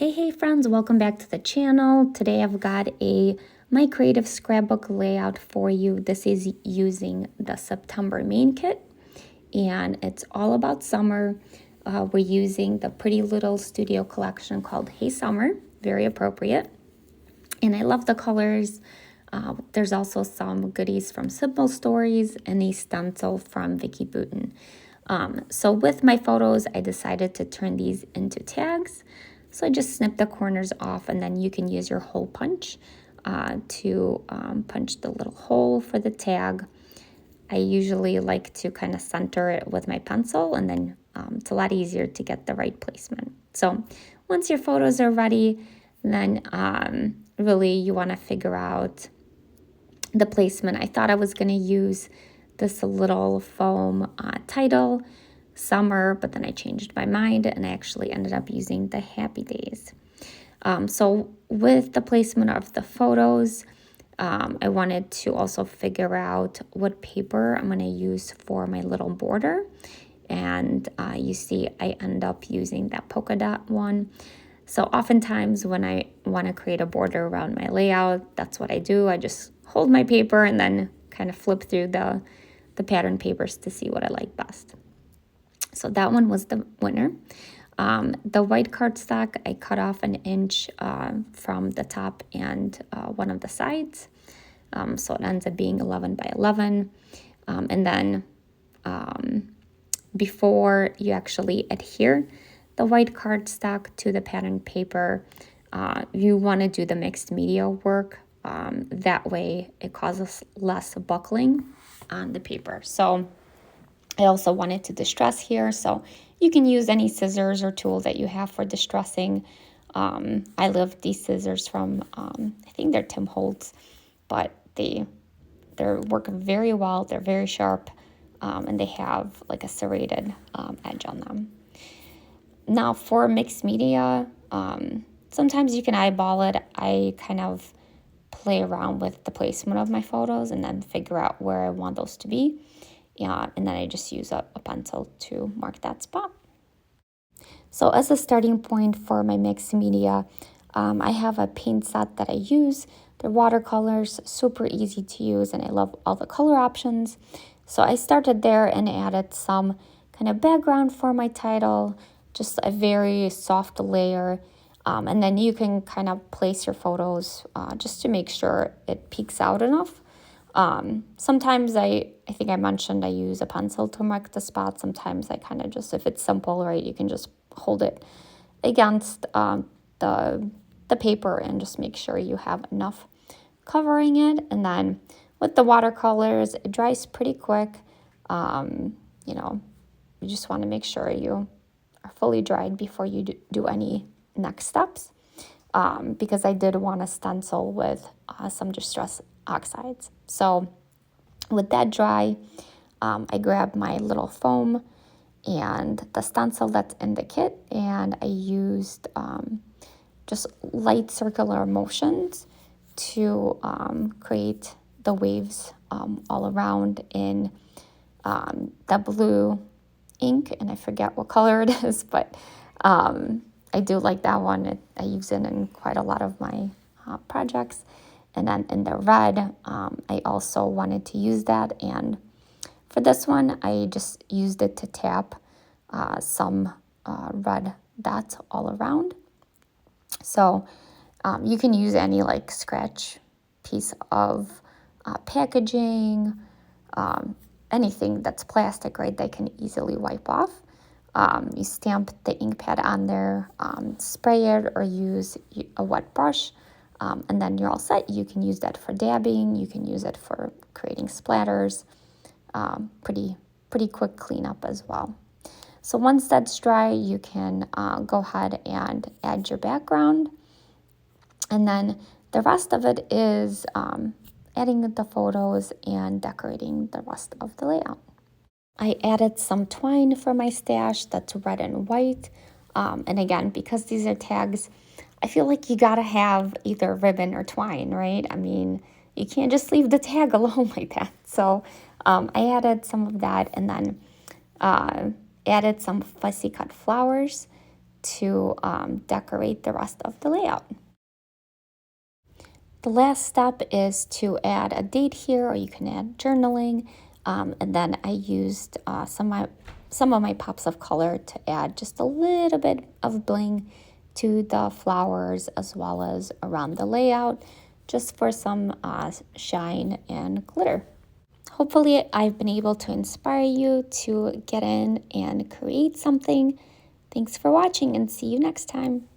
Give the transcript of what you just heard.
Hey friends, welcome back to the channel. Today I've got a My Creative Scrapbook layout for you. This is using the September main kit and it's all about summer. We're using the pretty little studio collection called Hey Summer, very appropriate. And I love the colors. There's also some goodies from Simple Stories and a stencil from Vicki Boutin. So with my photos, I decided to turn these into tags. So I just snip the corners off and then you can use your hole punch to punch the little hole for the tag. I usually like to kind of center it with my pencil and then it's a lot easier to get the right placement. So once your photos are ready, then really you want to figure out the placement. I thought I was going to use this little foam title, Summer, but then I changed my mind and I actually ended up using the Happy Days. So with the placement of the photos, I wanted to also figure out what paper I'm going to use for my little border. And you see I end up using that polka dot one. So oftentimes when I want to create a border around my layout, that's what I do. I just hold my paper and then kind of flip through the pattern papers to see what I like best. So that one was the winner. The white cardstock, I cut off an inch from the top and one of the sides. So it ends up being 11 by 11. And then before you actually adhere the white cardstock to the pattern paper, you want to do the mixed media work. That way it causes less buckling on the paper. So I also wanted to distress here, so you can use any scissors or tool that you have for distressing. I love these scissors from, I think they're Tim Holtz, but they work very well. They're very sharp, and they have like a serrated edge on them. Now for mixed media, sometimes you can eyeball it. I kind of play around with the placement of my photos and then figure out where I want those to be. And then I just use a pencil to mark that spot. So as a starting point for my mixed media, I have a paint set that I use. They're watercolors, super easy to use, and I love all the color options. So I started there and added some kind of background for my title, just a very soft layer. And then you can kind of place your photos just to make sure it peeks out enough. Sometimes I think I mentioned I use a pencil to mark the spot. Sometimes I kind of just, if it's simple, right, you can just hold it against the paper and just make sure you have enough covering it. And then with the watercolors, it dries pretty quick. You just want to make sure you are fully dried before you do any next steps. Because I did want to stencil with some distress oxides. So with that dry, I grabbed my little foam and the stencil that's in the kit, and I used just light circular motions to create the waves all around in the blue ink, and I forget what color it is, but I do like that one. I use it in quite a lot of my projects. And then in the red, I also wanted to use that. And for this one, I just used it to tap some red dots all around. So you can use any like scratch piece of packaging, anything that's plastic, right, that can easily wipe off. You stamp the ink pad on there, spray it, or use a wet brush, and then you're all set. You can use that for dabbing. You can use it for creating splatters. Pretty quick cleanup as well. So once that's dry, you can go ahead and add your background. And then the rest of it is adding the photos and decorating the rest of the layout. I added some twine for my stash that's red and white. And again, because these are tags, I feel like you gotta have either ribbon or twine, right? I mean, you can't just leave the tag alone like that. So I added some of that and then added some fussy cut flowers to decorate the rest of the layout. The last step is to add a date here, or you can add journaling. And then I used some of my pops of color to add just a little bit of bling to the flowers as well as around the layout, just for some shine and glitter. Hopefully, I've been able to inspire you to get in and create something. Thanks for watching, and see you next time.